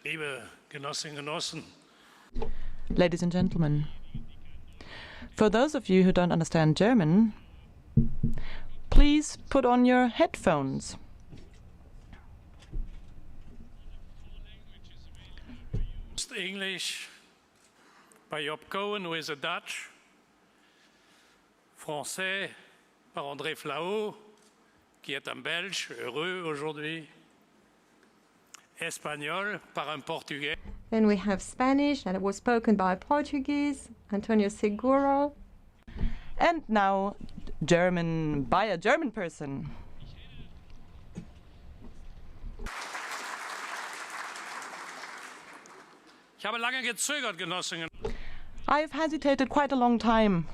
Liebe Genossinnen und Genossen. Ladies and gentlemen, for those of you who don't understand German, please put on your headphones. English by Job Cohen, who is a Dutch, français par André Flao, qui est un Belge heureux aujourd'hui, espagnol par un Portugais. Then we have Spanish, and it was spoken by a Portuguese, Antonio Seguro. And now German by a German person. Ich habe lange gezögert, Genossinnen. I've hesitated quite a long time,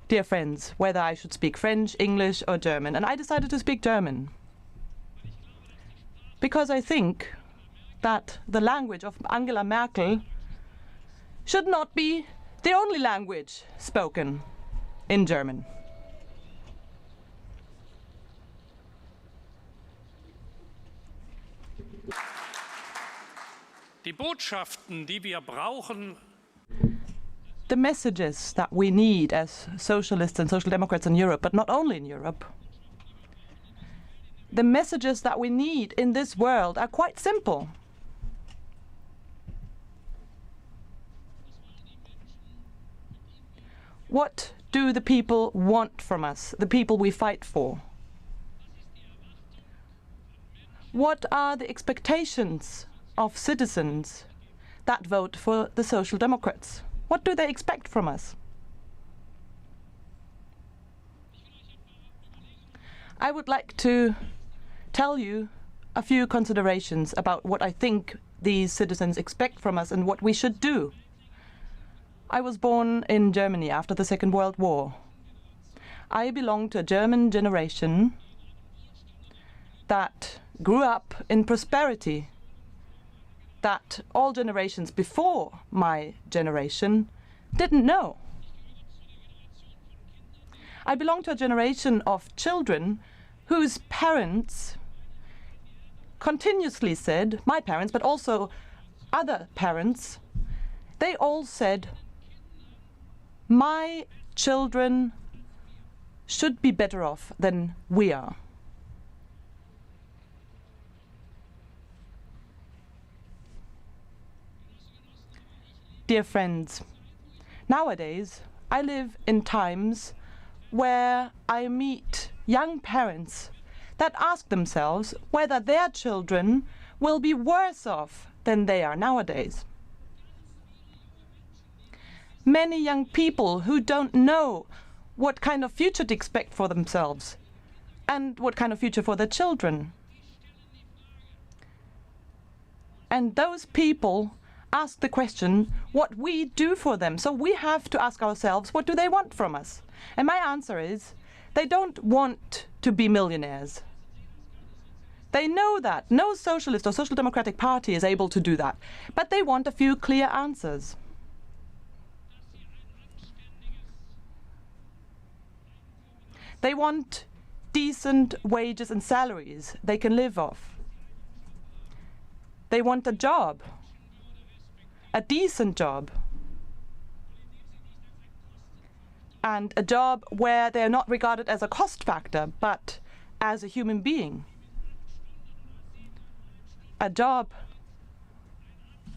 dear friends, whether I should speak French, English or German, and I decided to speak German. Because I think that the language of Angela Merkel should not be the only language spoken in German. Die Botschaften, die wir brauchen, the messages that we need as socialists and social democrats in Europe, but not only in Europe, the messages that we need in this world are quite simple. What do the people want from us, the people we fight for? What are the expectations of citizens that vote for the Social Democrats? What do they expect from us? I would like to tell you a few considerations about what I think these citizens expect from us and what we should do. I was born in Germany after the Second World War. I belong to a German generation that grew up in prosperity that all generations before my generation didn't know. I belong to a generation of children whose parents continuously said, my parents, but also other parents, they all said, my children should be better off than we are. Dear friends, nowadays I live in times where I meet young parents that ask themselves whether their children will be worse off than they are nowadays. Many young people who don't know what kind of future to expect for themselves and what kind of future for their children. And those people ask the question what we do for them. So we have to ask ourselves, what do they want from us? And my answer is, they don't want to be millionaires. They know that no socialist or social democratic party is able to do that. But they want a few clear answers. They want decent wages and salaries they can live off. They want a job, a decent job, and a job where they're not regarded as a cost factor, but as a human being. A job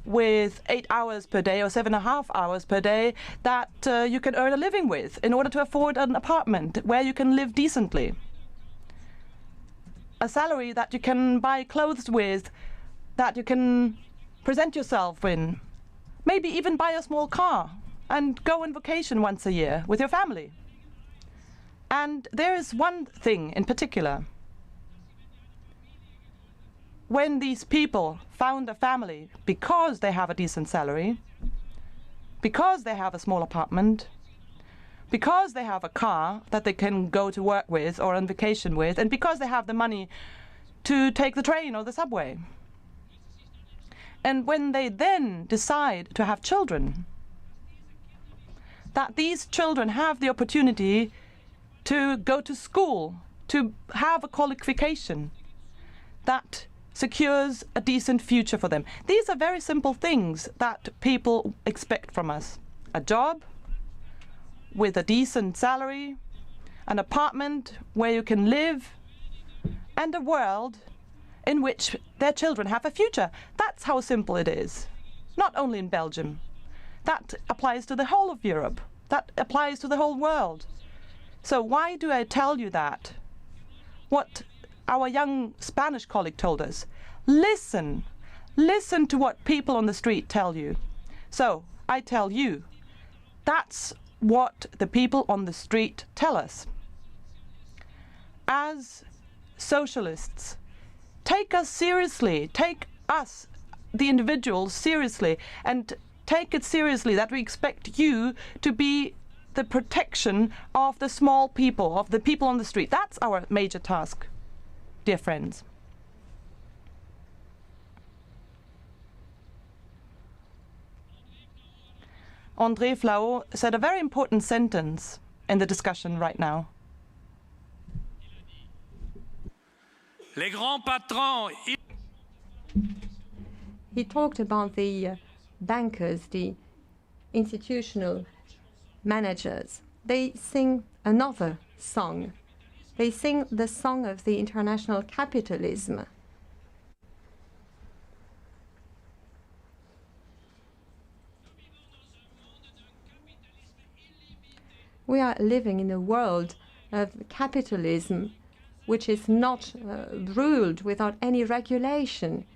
with 8 hours per day or 7.5 hours per day that you can earn a living with in order to afford an apartment where you can live decently. A salary that you can buy clothes with, that you can present yourself in. Maybe even buy a small car and go on vacation once a year with your family. And there is one thing in particular. When these people found a family because they have a decent salary, because they have a small apartment, because they have a car that they can go to work with or on vacation with, and because they have the money to take the train or the subway. And when they then decide to have children, that these children have the opportunity to go to school, to have a qualification, that secures a decent future for them. These are very simple things that people expect from us. A job with a decent salary, an apartment where you can live, and a world in which their children have a future. That's how simple it is. Not only in Belgium. That applies to the whole of Europe. That applies to the whole world. So why do I tell you that? What our young Spanish colleague told us. Listen. Listen to what people on the street tell you. So I tell you, that's what the people on the street tell us. As socialists, take us seriously. Take us, the individuals, seriously. And take it seriously that we expect you to be the protection of the small people, of the people on the street. That's our major task, dear friends. André Flau said a very important sentence in the discussion right now. Les grands patrons. He talked about the bankers, the institutional managers. They sing another song. They sing the song of the international capitalism. We are living in a world of capitalism which is not ruled without any regulation.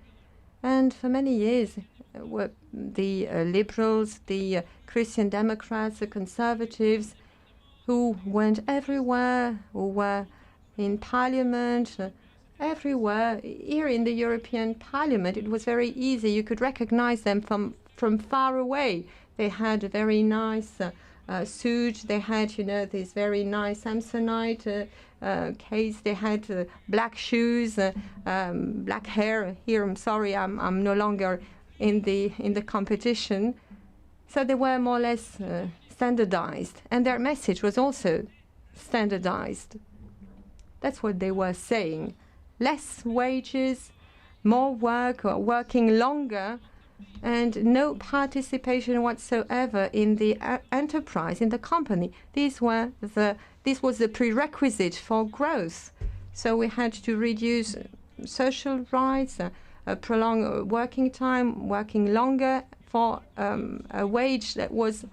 And for many years, the liberals, the Christian Democrats, the conservatives, who went everywhere, who were in parliament, everywhere. Here in the European Parliament, it was very easy. You could recognize them from far away. They had a very nice suit. They had, this very nice Samsonite case. They had black shoes, black hair. Here, I'm sorry, I'm no longer in the competition. So they were more or less standardized, and their message was also standardized. That's what they were saying. Less wages, more work, or working longer, and no participation whatsoever in the enterprise, in the company. This was the prerequisite for growth. So we had to reduce social rights, prolong working time, working longer for a wage that was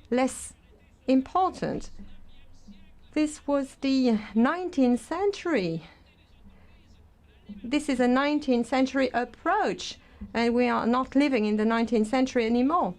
less important. This was the 19th century. This is a 19th century approach, and we are not living in the 19th century anymore.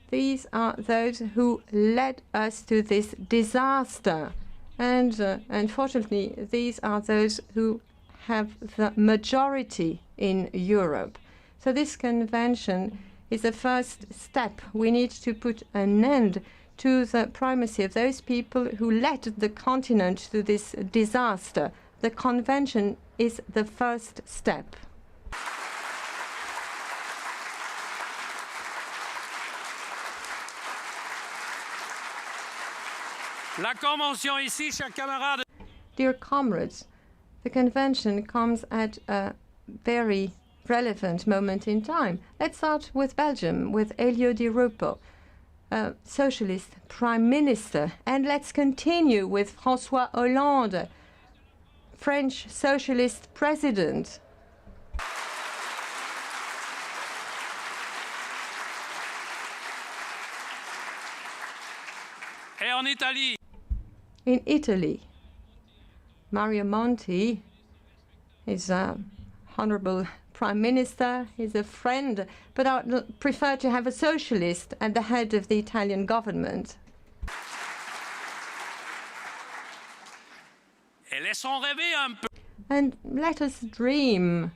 These are those who led us to this disaster. And unfortunately, these are those who have the majority in Europe. So this convention is a first step. We need to put an end to the primacy of those people who led the continent to this disaster. The convention is the first step. La convention ici, chers camarades. Dear comrades, the convention comes at a very relevant moment in time. Let's start with Belgium, with Elio Di Rupo, socialist prime minister. And let's continue with François Hollande, French socialist president. Et en Italie. In Italy, Mario Monti is a honorable prime minister, he's a friend, but I would prefer to have a socialist at the head of the Italian government. Et laissons rêver un peu. And let us dream.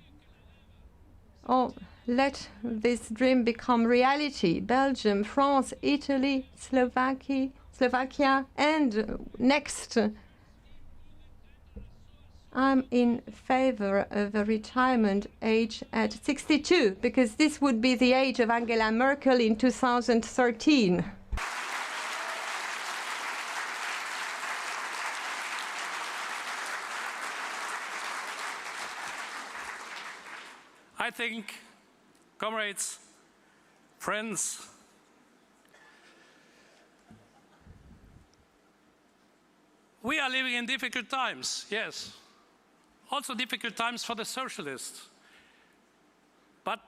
Oh, let this dream become reality. Belgium, France, Italy, Slovakia, and next. I'm in favor of a retirement age at 62, because this would be the age of Angela Merkel in 2013. I think, comrades, friends, we are living in difficult times, yes. Also difficult times for the socialists. But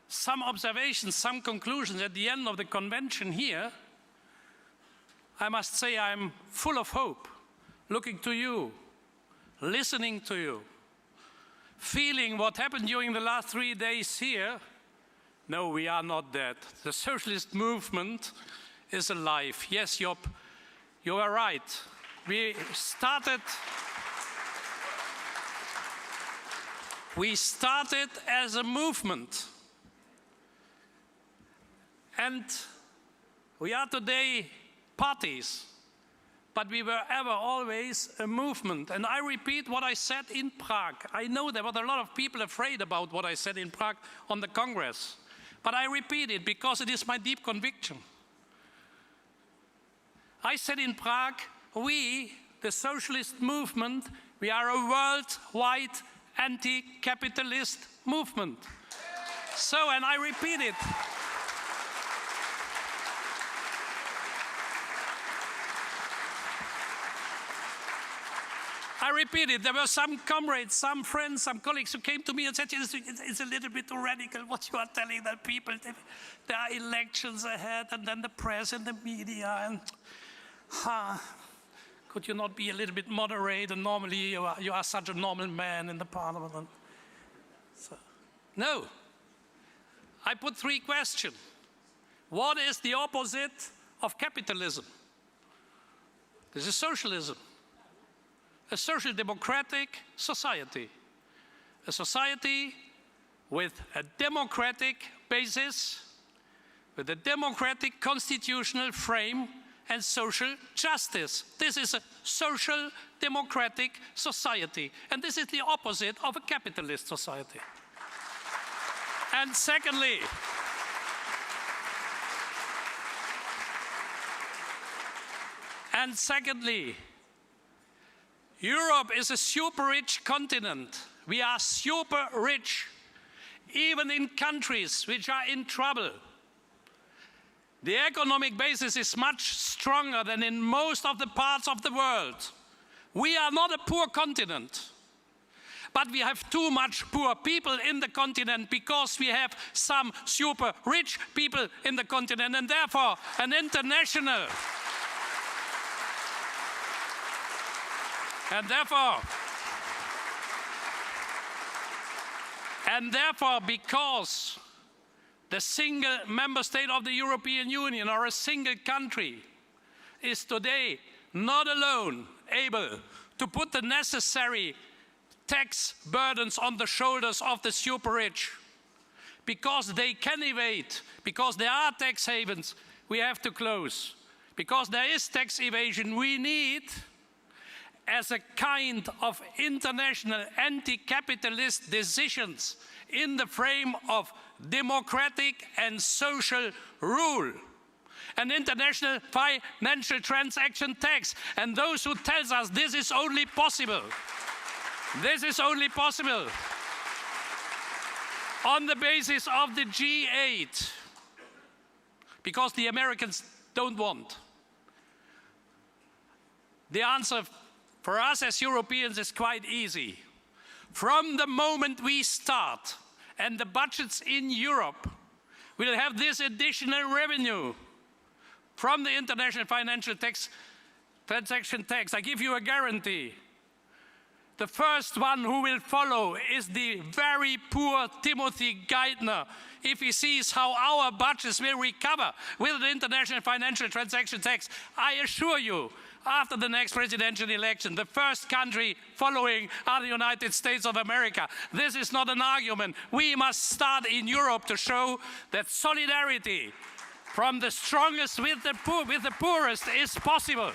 some observations, some conclusions at the end of the convention here, I must say I'm full of hope, looking to you, listening to you, feeling what happened during the last 3 days here. No, we are not dead. The socialist movement is alive. Yes, Job, you are right. We started as a movement. And we are today parties, but we were ever always a movement. And I repeat what I said in Prague. I know there were a lot of people afraid about what I said in Prague on the Congress, but I repeat it because it is my deep conviction. I said in Prague, we, the socialist movement, we are a worldwide anti-capitalist movement. So, and I repeat it. I repeat it, there were some comrades, some friends, some colleagues who came to me and said, it's a little bit too radical what you are telling the people. There are elections ahead and then the press and the media. And could you not be a little bit moderate? And normally you are such a normal man in the parliament. So, no. I put 3 questions. What is the opposite of capitalism? This is socialism. A social democratic society. A society with a democratic basis, with a democratic constitutional frame and social justice. This is a social democratic society. And this is the opposite of a capitalist society. And secondly, Europe is a super rich continent. We are super rich, even in countries which are in trouble. The economic basis is much stronger than in most of the parts of the world. We are not a poor continent, but we have too much poor people in the continent because we have some super rich people in the continent, and therefore an international And therefore, because the single member state of the European Union or a single country is today not alone able to put the necessary tax burdens on the shoulders of the super rich, because they can evade, because there are tax havens, we have to close. Because there is tax evasion, we need, as a kind of international anti-capitalist decisions in the frame of democratic and social rule, an international financial transaction tax. And those who tell us this is only possible on the basis of the G8, because the Americans don't want. The answer for us as Europeans is quite easy. From the moment we start, and the budgets in Europe will have this additional revenue from the international financial transaction tax, I give you a guarantee. The first one who will follow is the very poor Timothy Geithner, if he sees how our budgets will recover with the international financial transaction tax. I assure you, after the next presidential election, the first country following are the United States of America. This is not an argument. We must start in Europe to show that solidarity from the strongest with the poorest is possible.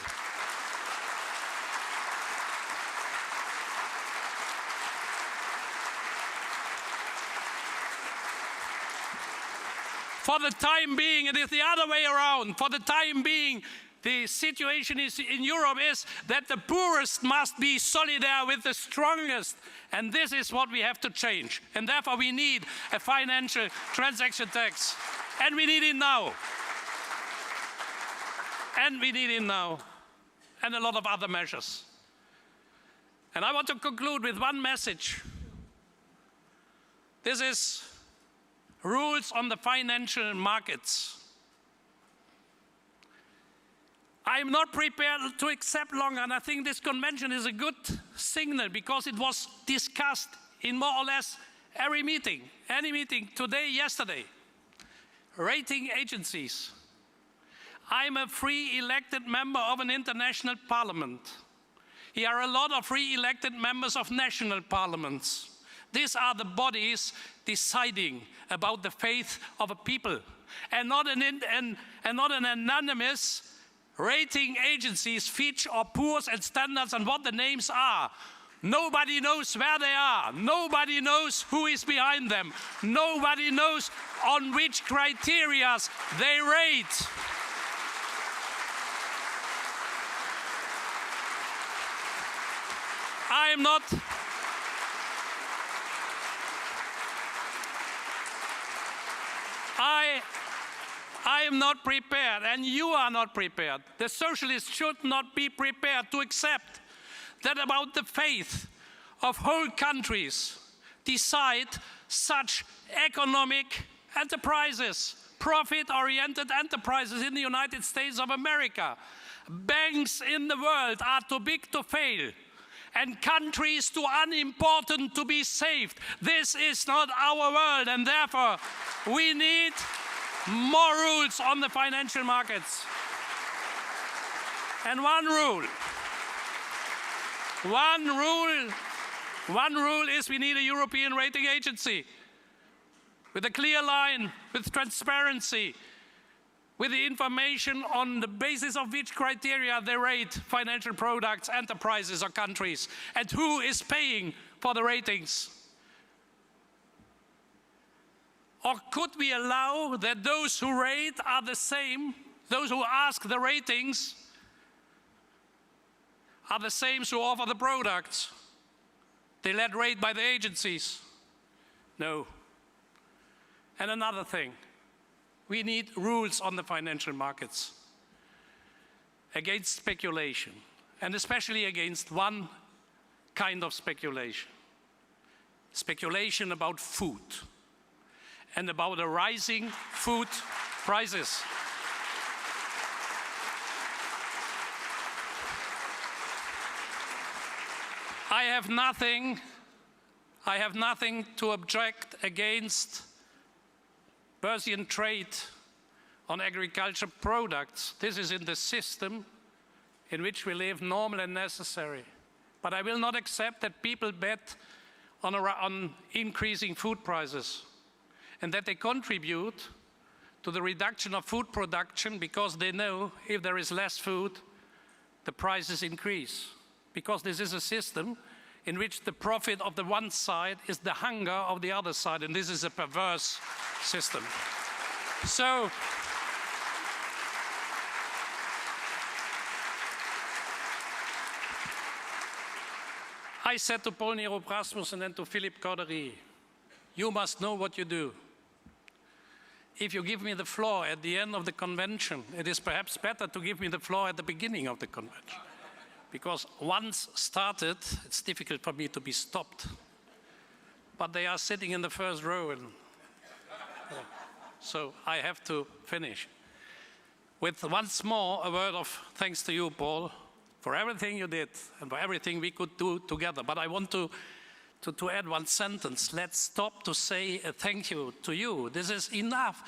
For the time being, it is the other way around. For the time being, the situation is in Europe is that the poorest must be solidar with the strongest. And this is what we have to change. And therefore we need a financial transaction tax. And we need it now. And we need it now. And a lot of other measures. And I want to conclude with one message. This is rules on the financial markets. I am not prepared to accept longer, and I think this convention is a good signal because it was discussed in more or less every meeting, any meeting today, yesterday. Rating agencies. I'm a free elected member of an international parliament. Here are a lot of free elected members of national parliaments. These are the bodies deciding about the faith of a people, and not an anonymous rating agencies, Fitch or Poor's and Standards and what the names are. Nobody knows where they are. Nobody knows who is behind them. Nobody knows on which criteria they rate. I am not prepared, and you are not prepared. The socialists should not be prepared to accept that about the faith of whole countries decide such economic enterprises, profit-oriented enterprises in the United States of America. Banks in the world are too big to fail, and countries too unimportant to be saved. This is not our world, and therefore we need more rules on the financial markets. And one rule is we need a European rating agency with a clear line, with transparency, with the information on the basis of which criteria they rate financial products, enterprises or countries, and who is paying for the ratings. Or could we allow that those who rate are the same, those who ask the ratings are the same who offer the products? They let rate by the agencies. No. And another thing, we need rules on the financial markets against speculation, and especially against one kind of speculation. Speculation about food and about the rising food prices. I have nothing to object against Börsian trade on agricultural products. This is in the system in which we live, normal and necessary. But I will not accept that people bet on increasing food prices and that they contribute to the reduction of food production because they know if there is less food, the prices increase. Because this is a system in which the profit of the one side is the hunger of the other side, and this is a perverse system. So, I said to Paul Nierop Rasmussen and to Philippe Cordery, you must know what you do. If you give me the floor at the end of the convention, it is perhaps better to give me the floor at the beginning of the convention. Because once started, it's difficult for me to be stopped. But they are sitting in the first row, and so I have to finish. With once more a word of thanks to you, Paul, for everything you did and for everything we could do together. But I want to add one sentence. Let's stop to say a thank you to you. This is enough.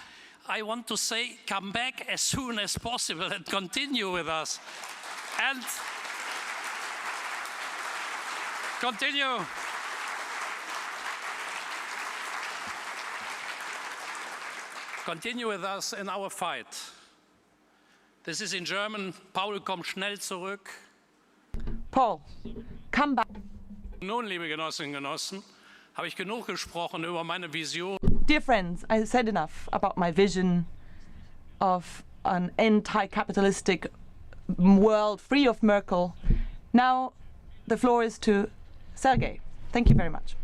I want to say come back as soon as possible and continue with us. And continue with us in our fight. This is in German, Paul, komm schnell zurück. Paul, come back. Nun, liebe Genossinnen und Genossen, habe ich genug gesprochen über meine Vision. Dear friends, I said enough about my vision of an anti-capitalistic world free of Merkel. Now the floor is to Sergei. Thank you very much.